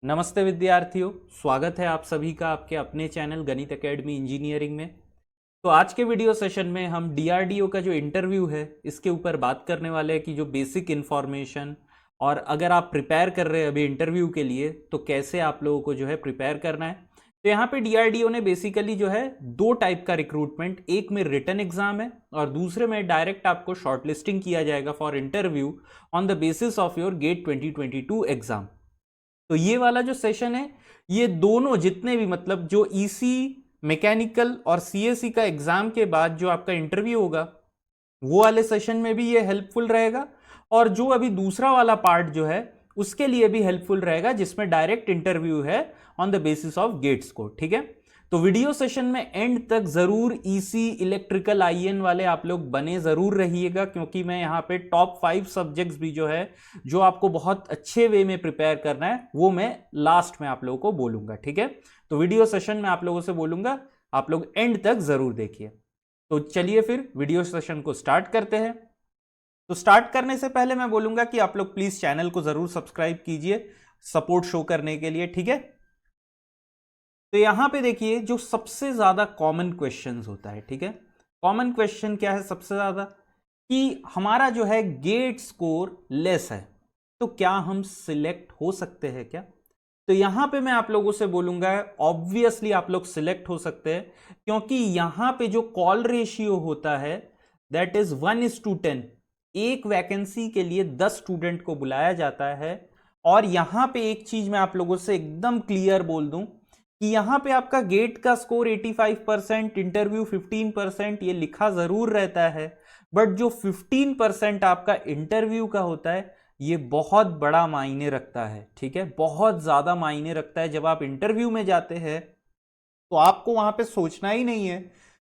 नमस्ते विद्यार्थियों, स्वागत है आप सभी का आपके अपने चैनल गणित एकेडमी इंजीनियरिंग में। तो आज के वीडियो सेशन में हम डीआरडीओ का जो इंटरव्यू है इसके ऊपर बात करने वाले हैं कि जो बेसिक इन्फॉर्मेशन और अगर आप प्रिपेयर कर रहे हैं अभी इंटरव्यू के लिए तो कैसे आप लोगों को जो है प्रिपेयर करना है। तो यहाँ पे डीआरडीओ ने बेसिकली जो है दो टाइप का रिक्रूटमेंट, एक में रिटन एग्जाम है और दूसरे में डायरेक्ट आपको शॉर्टलिस्टिंग किया जाएगा for interview on the basis of your GATE 2022 exam. तो ये वाला जो सेशन है ये दोनों जितने भी मतलब जो ईसी, मैकेनिकल और सीएससी का एग्जाम के बाद जो आपका इंटरव्यू होगा वो वाले सेशन में भी ये हेल्पफुल रहेगा और जो अभी दूसरा वाला पार्ट जो है उसके लिए भी हेल्पफुल रहेगा जिसमें डायरेक्ट इंटरव्यू है on the basis of GATE score. ठीक है, तो वीडियो सेशन में एंड तक जरूर ईसी, इलेक्ट्रिकल, आईएन वाले आप लोग बने जरूर रहिएगा क्योंकि मैं यहाँ पे टॉप 5 सब्जेक्ट्स भी जो है जो आपको बहुत अच्छे वे में प्रिपेयर करना है वो मैं लास्ट में आप लोगों को बोलूंगा। ठीक है, तो वीडियो सेशन में आप लोगों से बोलूंगा आप लोग एंड तक जरूर देखिए। तो चलिए फिर वीडियो सेशन को स्टार्ट करते हैं। तो स्टार्ट करने से पहले मैं बोलूंगा कि आप लोग प्लीज चैनल को जरूर सब्सक्राइब कीजिए सपोर्ट शो करने के लिए। ठीक है, तो यहां पे देखिए जो सबसे ज्यादा कॉमन क्वेश्चंस होता है, ठीक है, कॉमन क्वेश्चन क्या है सबसे ज्यादा कि हमारा जो है गेट स्कोर लेस है तो क्या हम सिलेक्ट हो सकते हैं क्या। तो यहां पे मैं आप लोगों से बोलूंगा ऑब्वियसली आप लोग सिलेक्ट हो सकते हैं क्योंकि यहां पे जो कॉल रेशियो होता है दैट इज 1:10। एक वैकेंसी के लिए 10 स्टूडेंट को बुलाया जाता है। और यहां पे एक चीज मैं आप लोगों से एकदम क्लियर बोल दूं कि यहां पे आपका गेट का स्कोर 85%, इंटरव्यू 15%, ये लिखा जरूर रहता है बट जो 15% आपका इंटरव्यू का होता है ये बहुत बड़ा मायने रखता है। ठीक है, बहुत ज्यादा मायने रखता है। जब आप इंटरव्यू में जाते हैं तो आपको वहां पे सोचना ही नहीं है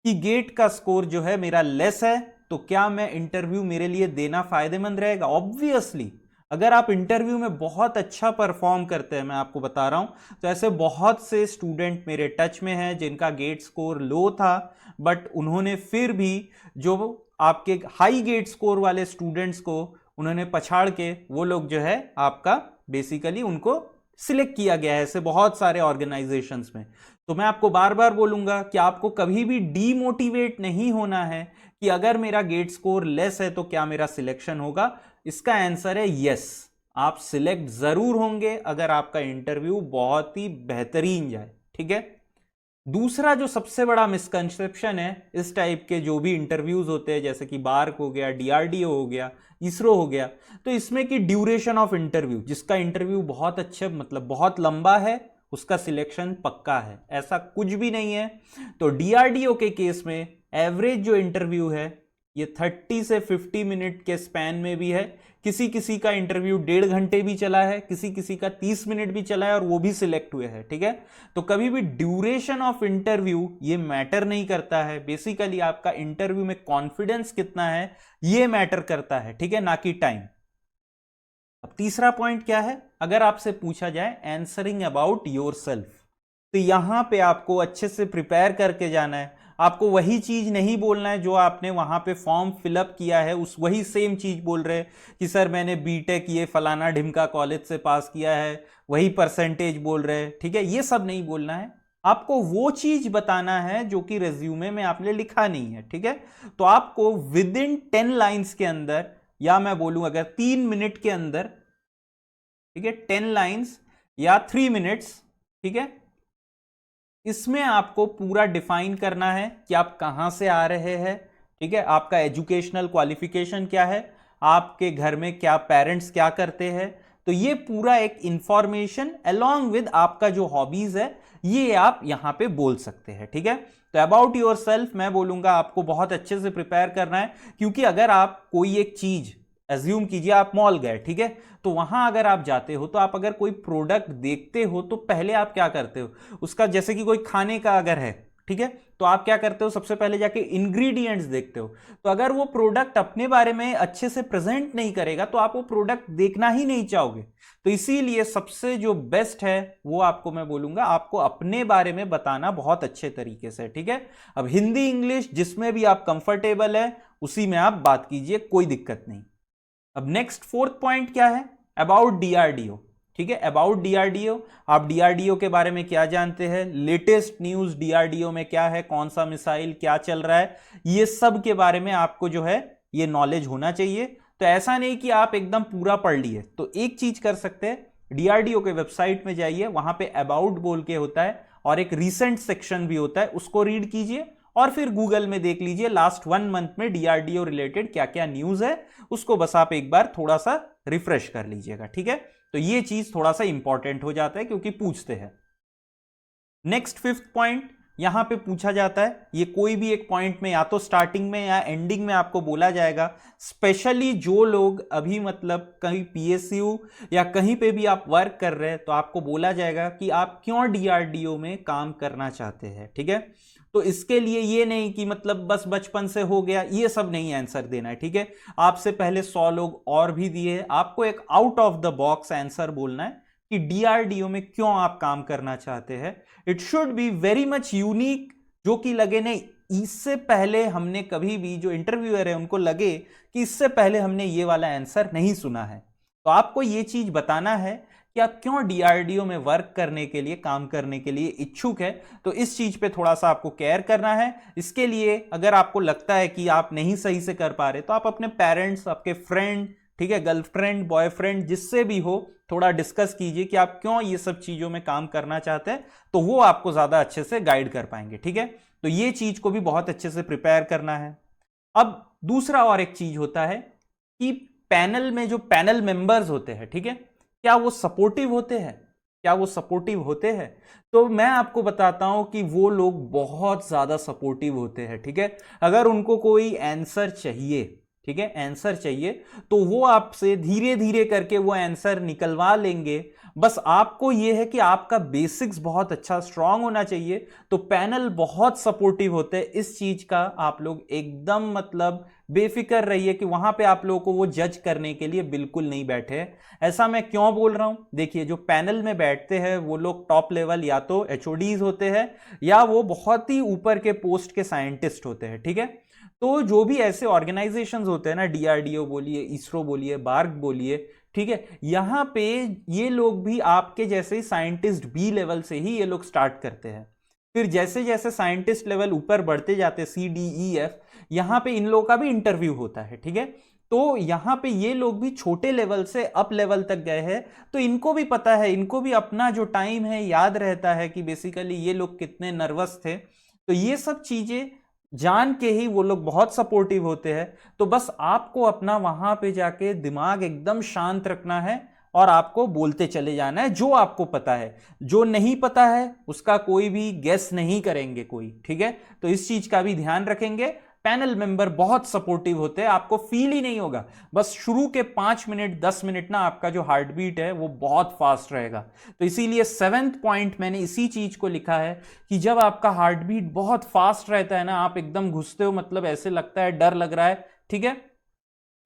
कि गेट का स्कोर जो है मेरा लेस है तो क्या मैं इंटरव्यू मेरे लिए देना फायदेमंद रहेगा। ऑब्वियसली अगर आप इंटरव्यू में बहुत अच्छा परफॉर्म करते हैं, मैं आपको बता रहा हूं, तो ऐसे बहुत से स्टूडेंट मेरे टच में हैं जिनका गेट स्कोर लो था बट उन्होंने फिर भी जो आपके हाई गेट स्कोर वाले स्टूडेंट्स को उन्होंने पछाड़ के वो लोग जो है आपका बेसिकली उनको सिलेक्ट किया गया है ऐसे बहुत सारे ऑर्गेनाइजेशंस में। तो मैं आपको बार बार बोलूंगा कि आपको कभी भी डीमोटिवेट नहीं होना है कि अगर मेरा गेट स्कोर लेस है तो क्या मेरा सिलेक्शन होगा। इसका आंसर है यस, आप सिलेक्ट जरूर होंगे अगर आपका इंटरव्यू बहुत ही बेहतरीन जाए। ठीक है, दूसरा जो सबसे बड़ा मिसकंसेप्शन है इस टाइप के जो भी इंटरव्यूज होते हैं जैसे कि बार्क हो गया, डीआरडीओ हो गया, इसरो हो गया, तो इसमें की ड्यूरेशन ऑफ इंटरव्यू, जिसका इंटरव्यू बहुत अच्छे मतलब बहुत लंबा है उसका सिलेक्शन पक्का है, ऐसा कुछ भी नहीं है। तो डीआरडीओ के केस में एवरेज जो इंटरव्यू है ये 30 से 50 मिनट के स्पैन में भी है। किसी किसी का इंटरव्यू 1.5 घंटे भी चला है, किसी किसी का 30 मिनट भी चला है और वो भी सिलेक्ट हुए हैं। ठीक है, तो कभी भी ड्यूरेशन ऑफ इंटरव्यू ये मैटर नहीं करता है, बेसिकली आपका इंटरव्यू में कॉन्फिडेंस कितना है ये मैटर करता है। ठीक है, ना कि टाइम। अब तीसरा पॉइंट क्या है, अगर आपसे पूछा जाए आंसरिंग अबाउट योरसेल्फ, तो यहां पे आपको अच्छे से प्रिपेयर करके जाना है। आपको वही चीज नहीं बोलना है जो आपने वहां पे फॉर्म फिलअप किया है उस वही सेम चीज बोल रहे कि सर मैंने बीटेक ये फलाना ढिमका कॉलेज से पास किया है, वही परसेंटेज बोल रहे। ठीक है, ये सब नहीं बोलना है, आपको वो चीज बताना है जो कि रेज्यूमे में आपने लिखा नहीं है। ठीक है, तो आपको विद इन 10 लाइन्स के अंदर, या मैं बोलूं अगर 3 मिनट के अंदर, ठीक है, 10 लाइन्स या 3 मिनट्स, ठीक है, इसमें आपको पूरा डिफाइन करना है कि आप कहां से आ रहे हैं। ठीक है, आपका एजुकेशनल क्वालिफिकेशन क्या है, आपके घर में क्या पेरेंट्स क्या करते हैं, तो ये पूरा एक इंफॉर्मेशन अलोंग विद आपका जो हॉबीज है ये आप यहां पे बोल सकते हैं। ठीक है, तो अबाउट योर सेल्फ मैं बोलूंगा आपको बहुत अच्छे से प्रिपेयर करना है क्योंकि अगर आप कोई एक चीज एज्यूम कीजिए, आप मॉल गए, ठीक है, तो वहां अगर आप जाते हो तो आप अगर कोई प्रोडक्ट देखते हो तो पहले आप क्या करते हो उसका, जैसे कि कोई खाने का अगर है, ठीक है, तो आप क्या करते हो सबसे पहले जाके इंग्रेडिएंट्स देखते हो। तो अगर वो प्रोडक्ट अपने बारे में अच्छे से प्रेजेंट नहीं करेगा तो आप वो प्रोडक्ट देखना ही नहीं चाहोगे। तो इसीलिए सबसे जो बेस्ट है वो आपको मैं बोलूंगा आपको अपने बारे में बताना बहुत अच्छे तरीके से। ठीक है, अब हिंदी इंग्लिश जिसमें भी आप कंफर्टेबल है उसी में आप बात कीजिए, कोई दिक्कत नहीं। अब नेक्स्ट फोर्थ पॉइंट क्या है, अबाउट डीआरडीओ। ठीक है, अबाउट डीआरडीओ, आप डीआरडीओ के बारे में क्या जानते हैं, लेटेस्ट न्यूज डीआरडीओ में क्या है, कौन सा मिसाइल क्या चल रहा है, ये सब के बारे में आपको जो है ये नॉलेज होना चाहिए। तो ऐसा नहीं कि आप एकदम पूरा पढ़ लिए। तो एक चीज कर सकते हैं, डीआरडीओ के वेबसाइट में जाइए, वहां पे अबाउट बोल के होता है और एक रिसेंट सेक्शन भी होता है, उसको रीड कीजिए और फिर गूगल में देख लीजिए लास्ट 1 मंथ में डीआरडीओ रिलेटेड क्या क्या न्यूज है, उसको बस आप एक बार थोड़ा सा रिफ्रेश कर लीजिएगा। ठीक है, तो ये चीज थोड़ा सा इंपॉर्टेंट हो जाता है क्योंकि पूछते हैं। नेक्स्ट 5th पॉइंट यहां पे पूछा जाता है, ये कोई भी एक पॉइंट में या तो स्टार्टिंग में या एंडिंग में आपको बोला जाएगा, स्पेशली जो लोग अभी मतलब कहीं पीएसयू या कहीं पे भी आप वर्क कर रहे हैं तो आपको बोला जाएगा कि आप क्यों डीआरडीओ में काम करना चाहते हैं। ठीक है, तो इसके लिए ये नहीं कि मतलब बस बचपन से हो गया, ये सब नहीं आंसर देना है। ठीक है, आपसे पहले 100 लोग और भी दिए, आपको एक out of the box answer बोलना है कि डीआरडीओ में क्यों आप काम करना चाहते हैं। It should be very much unique, जो कि लगे नहीं इससे पहले हमने कभी भी, जो इंटरव्यूअर है उनको लगे कि इससे पहले हमने ये वाला आंसर नहीं सुना है। तो आपको ये चीज बताना है कि आप क्यों डीआरडीओ में वर्क करने के लिए, काम करने के लिए इच्छुक है। तो इस चीज पे थोड़ा सा आपको केयर करना है। इसके लिए अगर आपको लगता है कि आप नहीं सही से कर पा रहे तो आप अपने पेरेंट्स, आपके फ्रेंड, ठीक है, गर्लफ्रेंड, बॉयफ्रेंड, जिससे भी हो थोड़ा डिस्कस कीजिए कि आप क्यों ये सब चीजों में काम करना चाहते हैं, तो वो आपको ज्यादा अच्छे से गाइड कर पाएंगे। ठीक है, तो ये चीज को भी बहुत अच्छे से प्रिपेयर करना है। अब दूसरा और एक चीज होता है कि पैनल में जो पैनल मेंबर्स होते हैं, ठीक है, क्या वो सपोर्टिव होते हैं, क्या वो सपोर्टिव होते हैं? तो मैं आपको बताता हूं कि वो लोग बहुत ज्यादा सपोर्टिव होते हैं। ठीक है, अगर उनको कोई आंसर चाहिए, ठीक है, आंसर चाहिए, तो वो आपसे धीरे धीरे करके वो आंसर निकलवा लेंगे। बस आपको ये है कि आपका बेसिक्स बहुत अच्छा स्ट्रांग होना चाहिए। तो पैनल बहुत सपोर्टिव होते हैं, इस चीज का आप लोग एकदम मतलब बेफिक्र रहिए कि वहां पे आप लोगों को वो जज करने के लिए बिल्कुल नहीं बैठे। ऐसा मैं क्यों बोल रहा हूं, देखिए जो पैनल में बैठते हैं वो लोग टॉप लेवल या तो एचओडीज होते हैं या वो बहुत ही ऊपर के पोस्ट के साइंटिस्ट होते हैं। ठीक है, तो जो भी ऐसे ऑर्गेनाइजेशंस होते हैं ना, डीआरडीओ बोलिए, इसरो बोलिए, बार्क बोलिए, ठीक है, यहां पे ये लोग भी आपके जैसे साइंटिस्ट बी लेवल से ही ये लोग स्टार्ट करते हैं। फिर जैसे जैसे साइंटिस्ट लेवल ऊपर बढ़ते जाते, सी डी ई एफ, यहां पे इन लोगों का भी इंटरव्यू होता है। ठीक है, तो यहां पे ये लोग भी छोटे लेवल से अप लेवल तक गए हैं, तो इनको भी पता है, इनको भी अपना जो टाइम है याद रहता है कि बेसिकली ये लोग कितने नर्वस थे। तो ये सब चीजें जान के ही वो लोग बहुत सपोर्टिव होते हैं। तो बस आपको अपना वहां पे जाके दिमाग एकदम शांत रखना है और आपको बोलते चले जाना है जो आपको पता है। जो नहीं पता है उसका कोई भी गेस नहीं करेंगे कोई। ठीक है, तो इस चीज का भी ध्यान रखेंगे। पैनल मेंबर बहुत सपोर्टिव होते हैं, आपको फील ही नहीं होगा। बस शुरू के 5 मिनट 10 मिनट ना आपका जो हार्ट बीट है वो बहुत फास्ट रहेगा। तो इसीलिए 7th पॉइंट मैंने इसी चीज को लिखा है कि जब आपका हार्ट बीट बहुत फास्ट रहता है ना, आप एकदम घुसते हो, मतलब ऐसे लगता है डर लग रहा है। ठीक है,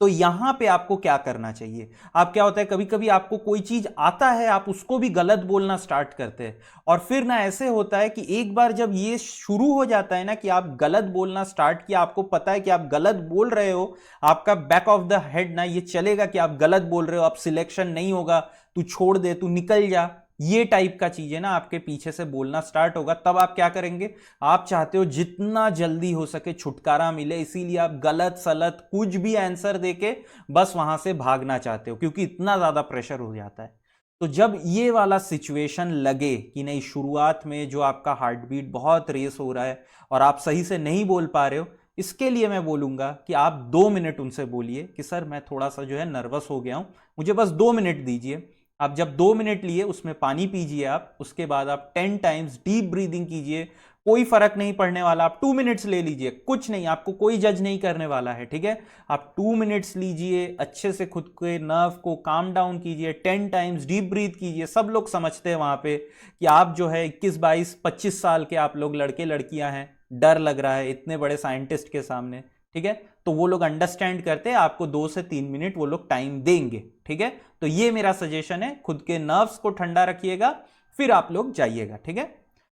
तो यहां पे आपको क्या करना चाहिए, आप क्या होता है कभी कभी आपको कोई चीज आता है, आप उसको भी गलत बोलना स्टार्ट करते हैं। और फिर ना ऐसे होता है कि एक बार जब ये शुरू हो जाता है ना कि आप गलत बोलना स्टार्ट किया, आपको पता है कि आप गलत बोल रहे हो, आपका बैक ऑफ द हेड ना ये चलेगा कि आप गलत बोल रहे हो, अब सिलेक्शन नहीं होगा, तू छोड़ दे, तू निकल जा, ये टाइप का चीजें ना आपके पीछे से बोलना स्टार्ट होगा। तब आप क्या करेंगे, आप चाहते हो जितना जल्दी हो सके छुटकारा मिले, इसीलिए आप गलत सलत कुछ भी आंसर देके बस वहां से भागना चाहते हो, क्योंकि इतना ज्यादा प्रेशर हो जाता है। तो जब ये वाला सिचुएशन लगे कि नहीं, शुरुआत में जो आपका हार्ट बीट बहुत रेस हो रहा है और आप सही से नहीं बोल पा रहे हो, इसके लिए मैं बोलूंगा कि आप 2 मिनट उनसे बोलिए कि सर मैं थोड़ा सा जो है नर्वस हो गया हूं, मुझे बस 2 मिनट दीजिए। आप जब 2 मिनट लिए उसमें पानी पीजिए आप, उसके बाद आप 10 टाइम्स डीप ब्रीदिंग कीजिए, कोई फर्क नहीं पड़ने वाला। आप 2 मिनट्स ले लीजिए, कुछ नहीं, आपको कोई जज नहीं करने वाला है। ठीक है, आप 2 मिनट्स लीजिए, अच्छे से खुद के नर्व को काम डाउन कीजिए, 10 टाइम्स डीप ब्रीथ कीजिए। सब लोग समझते हैं वहां पे कि आप जो है 21 22 25 साल के आप लोग लड़के लड़कियां हैं, डर लग रहा है इतने बड़े साइंटिस्ट के सामने। ठीक है, तो वो लोग अंडरस्टैंड करते हैं, आपको 2 से 3 मिनट वो लोग टाइम देंगे। ठीक है, तो ये मेरा सजेशन है, खुद के नर्व्स को ठंडा रखिएगा, फिर आप लोग जाइएगा। ठीक है,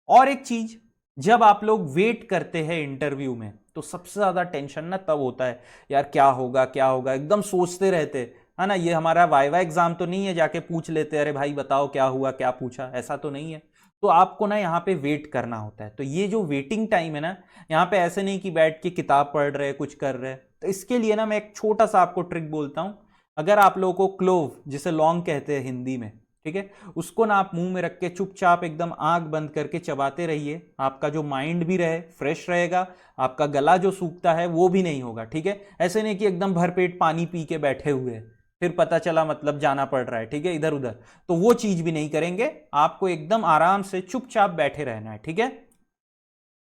और एक चीज, जब आप लोग वेट करते हैं इंटरव्यू में तो सबसे ज्यादा टेंशन ना तब होता है, यार क्या होगा क्या होगा, एकदम सोचते रहते। है ना। ये हमारा वाइवा एग्जाम तो नहीं है जाके पूछ लेते अरे भाई बताओ क्या हुआ क्या पूछा, ऐसा तो नहीं है। तो आपको ना यहाँ पे वेट करना होता है। तो ये जो वेटिंग टाइम है ना, यहाँ पे ऐसे नहीं कि बैठ के किताब पढ़ रहे कुछ कर रहे। तो इसके लिए ना मैं एक छोटा सा आपको ट्रिक बोलता हूँ। अगर आप लोगों को क्लोव, जिसे लौंग कहते हैं हिंदी में, ठीक है, उसको ना आप मुंह में रख के चुपचाप एकदम आंख बंद करके चबाते रहिए। आपका जो माइंड भी रहे फ्रेश रहेगा, आपका गला जो सूखता है वो भी नहीं होगा, ठीक है। ऐसे नहीं कि एकदम भरपेट पानी पी के बैठे हुए हैं, फिर पता चला मतलब जाना पड़ रहा है, ठीक है, इधर उधर। तो वो चीज भी नहीं करेंगे, आपको एकदम आराम से चुपचाप बैठे रहना है, ठीक है।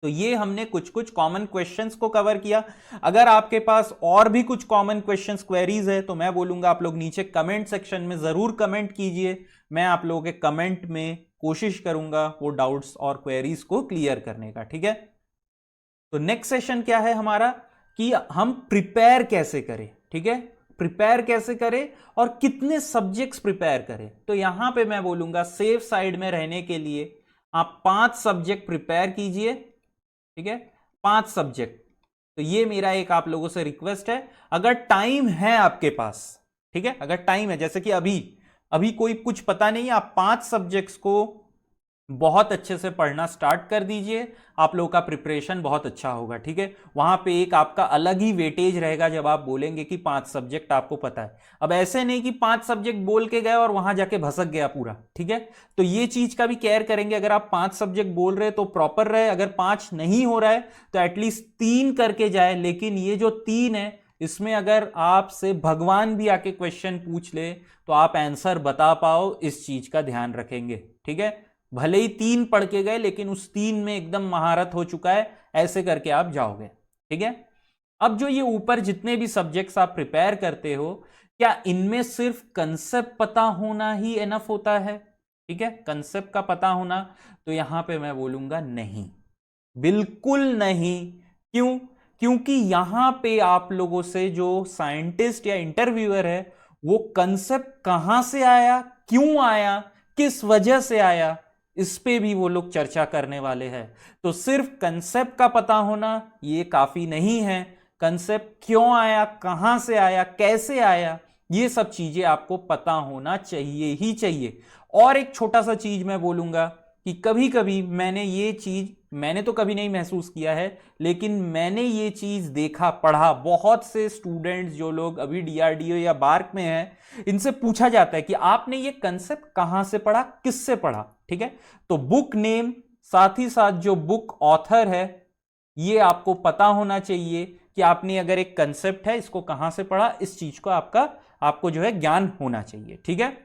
तो ये हमने कुछ कुछ कॉमन क्वेश्चंस को कवर किया। अगर आपके पास और भी कुछ कॉमन क्वेश्चंस क्वेरीज है तो मैं बोलूंगा आप लोग नीचे कमेंट सेक्शन में जरूर कमेंट कीजिए। मैं आप लोगों के कमेंट में कोशिश करूंगा वो डाउट्स और क्वेरीज को क्लियर करने का, ठीक है। तो नेक्स्ट सेशन क्या है हमारा, कि हम प्रिपेयर कैसे करें, ठीक है, प्रिपेयर कैसे करें और कितने सब्जेक्ट्स प्रिपेयर करें। तो यहां पे मैं बोलूंगा सेफ साइड में रहने के लिए आप 5 सब्जेक्ट प्रिपेयर कीजिए, ठीक है, 5 सब्जेक्ट। तो ये मेरा एक आप लोगों से रिक्वेस्ट है, अगर टाइम है आपके पास, ठीक है, अगर टाइम है, जैसे कि अभी अभी कोई कुछ पता नहीं है, आप 5 सब्जेक्ट्स को बहुत अच्छे से पढ़ना स्टार्ट कर दीजिए। आप लोगों का प्रिपरेशन बहुत अच्छा होगा, ठीक है। वहां पे एक आपका अलग ही वेटेज रहेगा जब आप बोलेंगे कि 5 सब्जेक्ट आपको पता है। अब ऐसे नहीं कि 5 सब्जेक्ट बोल के गए और वहां जाके भसक गया पूरा, ठीक है। तो ये चीज का भी केयर करेंगे। अगर आप 5 सब्जेक्ट बोल रहे तो प्रॉपर रहे, अगर 5 नहीं हो रहा है तो एटलीस्ट 3 करके जाए। लेकिन ये जो 3 है इसमें अगर आपसे भगवान भी आके क्वेश्चन पूछ ले तो आप आंसर बता पाओ, इस चीज का ध्यान रखेंगे, ठीक है। भले ही 3 पढ़ के गए लेकिन उस 3 में एकदम महारत हो चुका है, ऐसे करके आप जाओगे, ठीक है। अब जो ये ऊपर जितने भी सब्जेक्ट्स आप प्रिपेयर करते हो, क्या इनमें सिर्फ कंसेप्ट पता होना ही एनफ होता है, ठीक है, कंसेप्ट का पता होना? तो यहां पे मैं बोलूंगा नहीं, बिल्कुल नहीं। क्यों? क्योंकि यहां पे आप लोगों से जो साइंटिस्ट या इंटरव्यूअर है वो कंसेप्ट कहां से आया, क्यों आया, किस वजह से आया, इस पे भी वो लोग चर्चा करने वाले हैं। तो सिर्फ कंसेप्ट का पता होना ये काफी नहीं है। कंसेप्ट क्यों आया, कहां से आया, कैसे आया, ये सब चीजें आपको पता होना चाहिए ही चाहिए। और एक छोटा सा चीज मैं बोलूंगा कि कभी कभी मैंने तो कभी नहीं महसूस किया है, लेकिन मैंने ये चीज देखा पढ़ा, बहुत से स्टूडेंट्स जो लोग अभी डीआरडीओ या बार्क में हैं, इनसे पूछा जाता है कि आपने ये कंसेप्ट कहां से पढ़ा, किससे पढ़ा, ठीक है। तो बुक नेम, साथ ही साथ जो बुक ऑथर है, ये आपको पता होना चाहिए कि आपने अगर एक कंसेप्ट है इसको कहां से पढ़ा, इस चीज को आपको जो है ज्ञान होना चाहिए, ठीक है।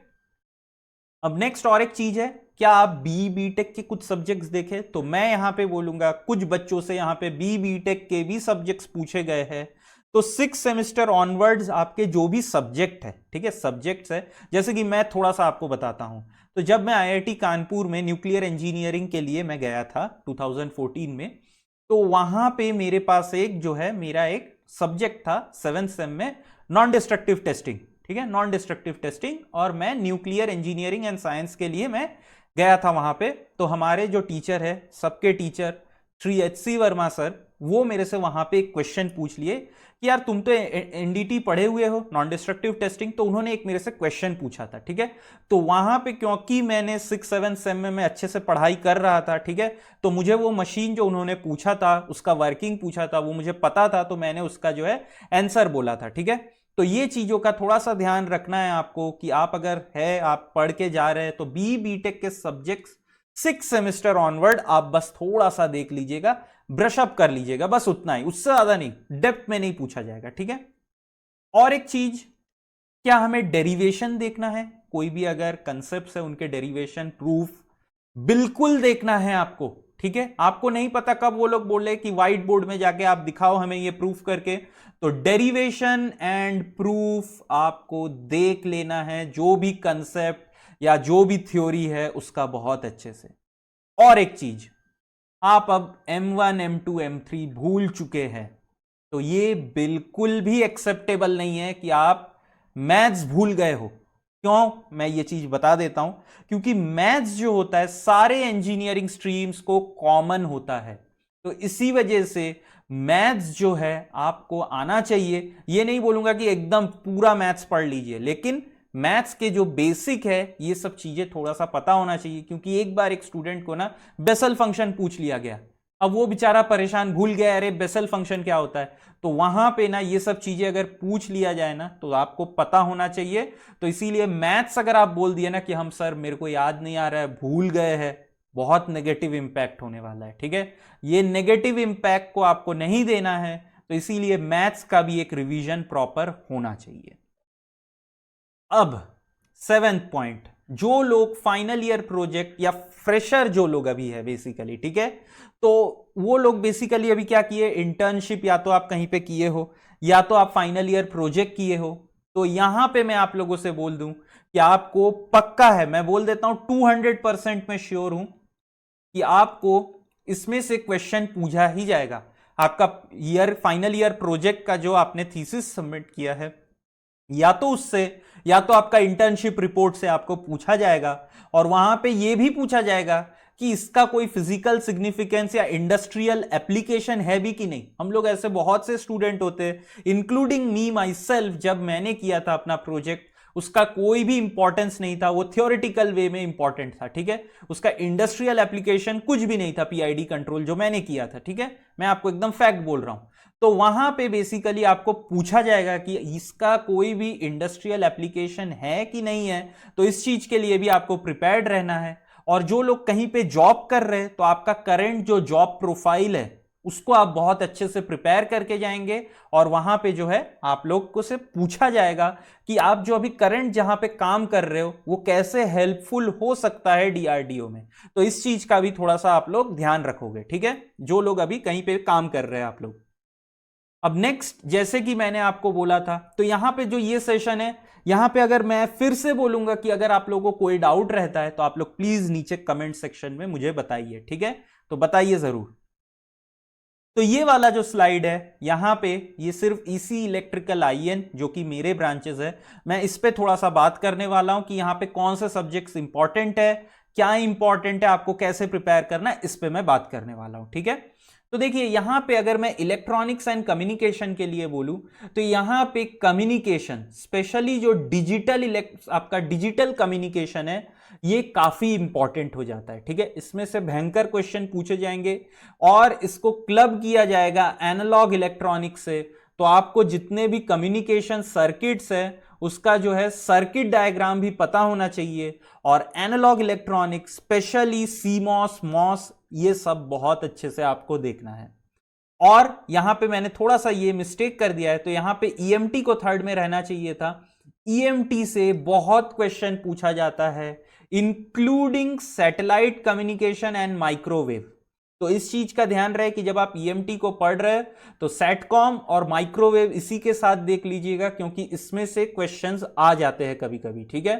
अब नेक्स्ट और एक चीज है, क्या आप बी टेक के कुछ सब्जेक्ट्स देखें? तो मैं यहां पे बोलूंगा कुछ बच्चों से यहां पे बी टेक के भी सब्जेक्ट्स पूछे गए हैं। तो 6 सेमेस्टर ऑनवर्ड्स आपके जो भी सब्जेक्ट है, ठीक है, सब्जेक्ट्स है, जैसे कि मैं थोड़ा सा आपको बताता हूं। तो जब मैं आईआईटी कानपुर में न्यूक्लियर इंजीनियरिंग के लिए मैं गया था 2014 में, तो वहां पे मेरे पास एक जो है मेरा एक सब्जेक्ट था 7th सेम में, नॉन डिस्ट्रक्टिव टेस्टिंग, ठीक है, नॉन डिस्ट्रक्टिव टेस्टिंग। और मैं न्यूक्लियर इंजीनियरिंग एंड साइंस के लिए मैं गया था वहां पे। तो हमारे जो टीचर है, सबके teacher Shri HC Verma sir, वो मेरे से वहां पे एक क्वेश्चन पूछ लिए कि यार तुम तो एनडीटी पढ़े हुए हो, नॉन डिस्ट्रक्टिव टेस्टिंग। तो उन्होंने एक मेरे से क्वेश्चन पूछा था, ठीक है। तो वहां पे क्योंकि मैंने 6-7 सेम में मैं अच्छे से पढ़ाई कर रहा था, ठीक है, तो मुझे वो मशीन जो उन्होंने पूछा था, उसका वर्किंग पूछा था, वो मुझे पता था, तो मैंने उसका जो है आंसर बोला था, ठीक है। तो ये चीजों का थोड़ा सा ध्यान रखना है आपको कि आप अगर है आप पढ़ के जा रहे हैं तो बी टेक के सब्जेक्ट्स 6 सेमेस्टर ऑनवर्ड आप बस थोड़ा सा देख लीजिएगा, ब्रश अप कर लीजिएगा, बस उतना ही, उससे ज्यादा नहीं, डेप्थ में नहीं पूछा जाएगा, ठीक है। और एक चीज, क्या हमें डेरिवेशन देखना है? कोई भी अगर कंसेप्ट है उनके डेरिवेशन प्रूफ बिल्कुल देखना है आपको, ठीक है। आपको नहीं पता कब वो लोग बोले कि व्हाइट बोर्ड में जाके आप दिखाओ हमें ये प्रूफ करके, तो डेरिवेशन एंड प्रूफ आपको देख लेना है, जो भी कंसेप्ट या जो भी थ्योरी है उसका बहुत अच्छे से। और एक चीज, आप अब M1 M2 M3 भूल चुके हैं, तो ये बिल्कुल भी एक्सेप्टेबल नहीं है कि आप मैथ्स भूल गए हो। क्यों? मैं ये चीज बता देता हूं, क्योंकि मैथ्स जो होता है सारे इंजीनियरिंग स्ट्रीम्स को कॉमन होता है। तो इसी वजह से मैथ्स जो है आपको आना चाहिए। ये नहीं बोलूंगा कि एकदम पूरा मैथ्स पढ़ लीजिए, लेकिन मैथ्स के जो बेसिक है ये सब चीजें थोड़ा सा पता होना चाहिए। क्योंकि एक बार एक स्टूडेंट को ना बेसल फंक्शन पूछ लिया गया, अब वो बेचारा परेशान, भूल गया अरे बेसल फंक्शन क्या होता है। तो वहां पे ना ये सब चीजें अगर पूछ लिया जाए ना तो आपको पता होना चाहिए। तो इसीलिए मैथ्स अगर आप बोल दिए ना कि हम सर मेरे को याद नहीं आ रहा है, भूल गए हैं, बहुत नेगेटिव इंपैक्ट होने वाला है। ठीक है, ये नेगेटिव इंपैक्ट को आपको नहीं देना है, तो इसीलिए मैथ्स का भी एक रिवीजन प्रॉपर होना चाहिए। अब 7th पॉइंट, जो लोग फाइनल ईयर प्रोजेक्ट या फ्रेशर जो लोग अभी है बेसिकली, ठीक है, तो वो लोग बेसिकली अभी क्या किए, इंटर्नशिप या तो आप कहीं पे किए हो या तो आप फाइनल ईयर प्रोजेक्ट किए हो। तो यहां पे मैं आप लोगों से बोल दूं कि आपको पक्का है, मैं बोल देता हूं 200% में श्योर हूं कि आपको इसमें से क्वेश्चन पूछा ही जाएगा। आपका फाइनल ईयर प्रोजेक्ट का जो आपने थीसिस सबमिट किया है, या तो उससे या तो आपका इंटर्नशिप रिपोर्ट से आपको पूछा जाएगा, और वहां पे यह भी पूछा जाएगा कि इसका कोई फिजिकल सिग्निफिकेंस या इंडस्ट्रियल एप्लीकेशन है भी कि नहीं। हम लोग ऐसे बहुत से स्टूडेंट होते हैं, इंक्लूडिंग मी माई सेल्फ, जब मैंने किया था अपना प्रोजेक्ट उसका कोई भी इंपॉर्टेंस नहीं था, वो थियोरिटिकल वे में इंपॉर्टेंट था। ठीक है, उसका इंडस्ट्रियल एप्लीकेशन कुछ भी नहीं था, पीआईडी कंट्रोल जो मैंने किया था। ठीक है, मैं आपको एकदम फैक्ट बोल रहा हूं। तो वहां पे बेसिकली आपको पूछा जाएगा कि इसका कोई भी इंडस्ट्रियल एप्लीकेशन है कि नहीं है। तो इस चीज के लिए भी आपको प्रिपेयर्ड रहना है। और जो लोग कहीं पे जॉब कर रहे हैं तो आपका करंट जो जॉब प्रोफाइल है उसको आप बहुत अच्छे से प्रिपेयर करके जाएंगे, और वहां पे जो है आप लोग को से पूछा जाएगा कि आप जो अभी करंट जहां पे काम कर रहे हो वो कैसे हेल्पफुल हो सकता है डीआरडीओ में। तो इस चीज का भी थोड़ा सा आप लोग ध्यान रखोगे। ठीक है, जो लोग अभी कहीं पे काम कर रहे हैं आप लोग। अब नेक्स्ट, जैसे कि मैंने आपको बोला था, तो यहां पे जो ये सेशन है, यहां पे अगर मैं फिर से बोलूंगा कि अगर आप लोगों को कोई डाउट रहता है तो आप लोग प्लीज नीचे कमेंट सेक्शन में मुझे बताइए। ठीक है, तो बताइए जरूर। तो ये वाला जो स्लाइड है यहां पे, ये सिर्फ इसी इलेक्ट्रिकल आईएन जो कि मेरे ब्रांचेस है, मैं इस पे थोड़ा सा बात करने वाला हूं कि यहां पे कौन से सब्जेक्ट्स इंपॉर्टेंट है, क्या इंपॉर्टेंट है, आपको कैसे प्रिपेयर करना है, इस पे मैं बात करने वाला हूं। ठीक है, तो देखिए यहां पे अगर मैं इलेक्ट्रॉनिक्स एंड कम्युनिकेशन के लिए बोलूं तो यहां पे कम्युनिकेशन, स्पेशली जो आपका डिजिटल कम्युनिकेशन है, ये काफी इंपॉर्टेंट हो जाता है। ठीक है, इसमें से भयंकर क्वेश्चन पूछे जाएंगे और इसको क्लब किया जाएगा एनालॉग इलेक्ट्रॉनिक्स से। तो आपको जितने भी कम्युनिकेशन सर्किट्स है उसका जो है सर्किट डायग्राम भी पता होना चाहिए, और analogue electronics specially CMOS MOS ये सब बहुत अच्छे से आपको देखना है। और यहां पे मैंने थोड़ा सा ये मिस्टेक कर दिया है, तो यहां पे ईएमटी को थर्ड में रहना चाहिए था। ईएमटी से बहुत क्वेश्चन पूछा जाता है, including satellite communication and microwave. तो इस चीज का ध्यान रहे कि जब आप ईएमटी को पढ़ रहे हैं तो सैटकॉम और माइक्रोवेव इसी के साथ देख लीजिएगा, क्योंकि इसमें से क्वेश्चंस आ जाते हैं कभी कभी। ठीक है,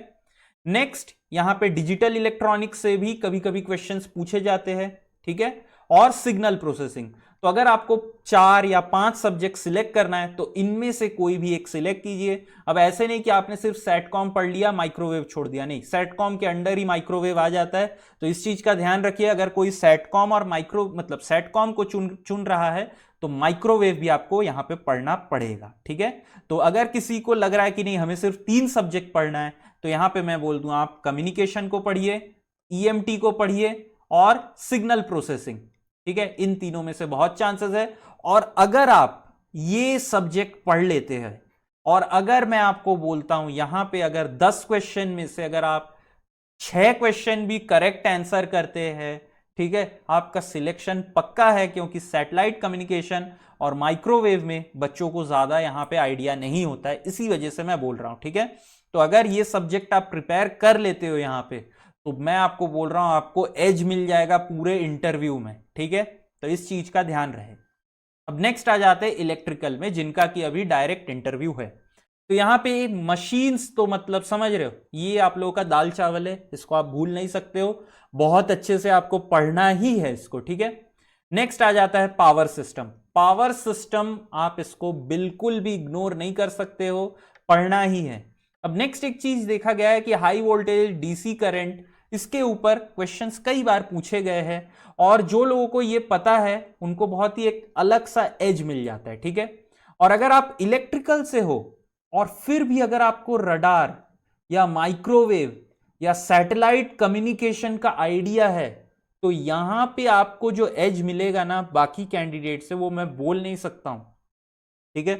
नेक्स्ट, यहां पे डिजिटल इलेक्ट्रॉनिक्स से भी कभी कभी क्वेश्चंस पूछे जाते हैं। ठीक है, और सिग्नल प्रोसेसिंग। तो अगर आपको 4 या 5 सब्जेक्ट सिलेक्ट करना है तो इनमें से कोई भी एक सिलेक्ट कीजिए। अब ऐसे नहीं कि आपने सिर्फ सैटकॉम पढ़ लिया माइक्रोवेव छोड़ दिया, नहीं, सैटकॉम के अंडर ही माइक्रोवेव आ जाता है। तो इस चीज का ध्यान रखिए, अगर कोई सैटकॉम और सैटकॉम को चुन रहा है तो माइक्रोवेव भी आपको यहां पे पढ़ना पड़ेगा। ठीक है, तो अगर किसी को लग रहा है कि नहीं हमें सिर्फ 3 सब्जेक्ट पढ़ना है तो यहां पे मैं बोल दूं आप कम्युनिकेशन को पढ़िए, ईएमटी को पढ़िए और सिग्नल प्रोसेसिंग। ठीक है, इन तीनों में से बहुत चांसेस है। और अगर आप ये सब्जेक्ट पढ़ लेते हैं, और अगर मैं आपको बोलता हूं यहां पे अगर 10 क्वेश्चन में से अगर आप 6 क्वेश्चन भी करेक्ट आंसर करते हैं, ठीक है, आपका सिलेक्शन पक्का है। क्योंकि सैटेलाइट कम्युनिकेशन और माइक्रोवेव में बच्चों को ज्यादा यहां पे आइडिया नहीं होता है, इसी वजह से मैं बोल रहा हूं। ठीक है, तो अगर ये सब्जेक्ट आप प्रिपेयर कर लेते हो यहां पे, तो मैं आपको बोल रहा हूं आपको एज मिल जाएगा पूरे इंटरव्यू में। ठीक है, तो इस चीज का ध्यान रहे। अब नेक्स्ट आ जाते हैं इलेक्ट्रिकल में, जिनका कि अभी डायरेक्ट इंटरव्यू है। तो यहां पे मशीन्स, तो मतलब समझ रहे हो, ये आप लोगों का दाल चावल है, इसको आप भूल नहीं सकते हो, बहुत अच्छे से आपको पढ़ना ही है इसको। ठीक है, नेक्स्ट आ जाता है पावर सिस्टम। पावर सिस्टम आप इसको बिल्कुल भी इग्नोर नहीं कर सकते हो, पढ़ना ही है। अब नेक्स्ट एक चीज देखा गया है कि हाई वोल्टेज डीसी करंट इसके ऊपर क्वेश्चंस कई बार पूछे गए हैं और जो लोगों को ये पता है उनको बहुत ही एक अलग सा एज मिल जाता है, ठीक है। और अगर आप इलेक्ट्रिकल से हो और फिर भी अगर आपको रडार या माइक्रोवेव या सैटेलाइट कम्युनिकेशन का आइडिया है तो यहां पे आपको जो एज मिलेगा ना बाकी कैंडिडेट से, वो मैं बोल नहीं सकता हूं, ठीक है।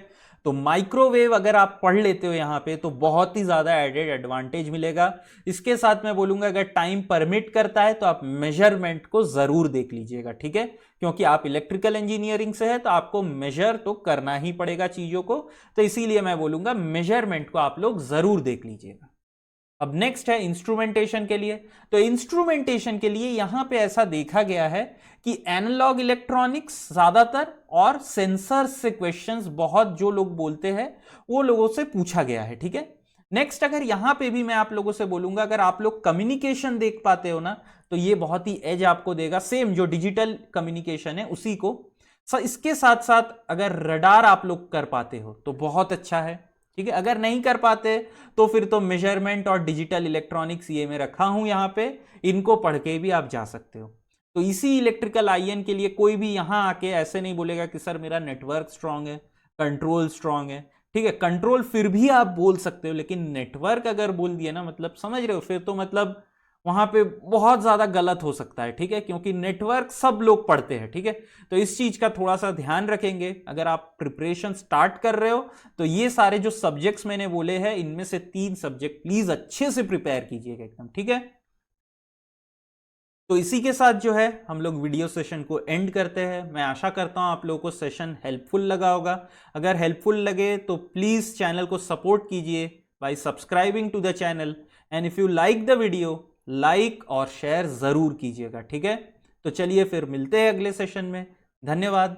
तो माइक्रोवेव अगर आप पढ़ लेते हो यहां पे तो बहुत ही ज्यादा एडेड एडवांटेज मिलेगा। इसके साथ मैं बोलूंगा अगर टाइम परमिट करता है तो आप मेजरमेंट को जरूर देख लीजिएगा, ठीक है, क्योंकि आप इलेक्ट्रिकल इंजीनियरिंग से है तो आपको मेजर तो करना ही पड़ेगा चीजों को, तो इसीलिए मैं बोलूंगा मेजरमेंट को आप लोग जरूर देख लीजिएगा। अब नेक्स्ट है इंस्ट्रूमेंटेशन के लिए। तो इंस्ट्रूमेंटेशन के लिए यहां पे ऐसा देखा गया है कि एनालॉग इलेक्ट्रॉनिक्स ज्यादातर और सेंसर्स से क्वेश्चंस बहुत जो लोग बोलते हैं वो लोगों से पूछा गया है, ठीक है। नेक्स्ट अगर यहां पे भी मैं आप लोगों से बोलूंगा अगर आप लोग कम्युनिकेशन देख पाते हो ना तो ये बहुत ही एज आपको देगा, सेम जो डिजिटल कम्युनिकेशन है उसी को। इसके साथ साथ अगर रडार आप लोग कर पाते हो तो बहुत अच्छा है, ठीक है। अगर नहीं कर पाते तो फिर तो मेजरमेंट और डिजिटल इलेक्ट्रॉनिक्स ये मैं रखा हूं यहां पे, इनको पढ़ के भी आप जा सकते हो। तो इसी इलेक्ट्रिकल आईएन के लिए कोई भी यहां आके ऐसे नहीं बोलेगा कि सर मेरा नेटवर्क स्ट्रांग है, कंट्रोल स्ट्रांग है, ठीक है। कंट्रोल फिर भी आप बोल सकते हो, लेकिन नेटवर्क अगर बोल दिया ना, मतलब समझ रहे हो, फिर तो मतलब वहां पे बहुत ज्यादा गलत हो सकता है, ठीक है, क्योंकि नेटवर्क सब लोग पढ़ते हैं, ठीक है। तो इस चीज का थोड़ा सा ध्यान रखेंगे अगर आप प्रिपरेशन स्टार्ट कर रहे हो तो ये सारे जो सब्जेक्ट्स मैंने बोले हैं इनमें से 3 सब्जेक्ट प्लीज अच्छे से प्रिपेयर कीजिएगा एकदम, ठीक है। तो इसी के साथ जो है हम लोग वीडियो सेशन को एंड करते हैं। मैं आशा करता हूं आप लोगों को सेशन हेल्पफुल लगा होगा। अगर हेल्पफुल लगे तो प्लीज चैनल को सपोर्ट कीजिए by subscribing to the channel, and if you like the video like और शेयर जरूर कीजिएगा, ठीक है। तो चलिए फिर मिलते हैं अगले सेशन में। धन्यवाद।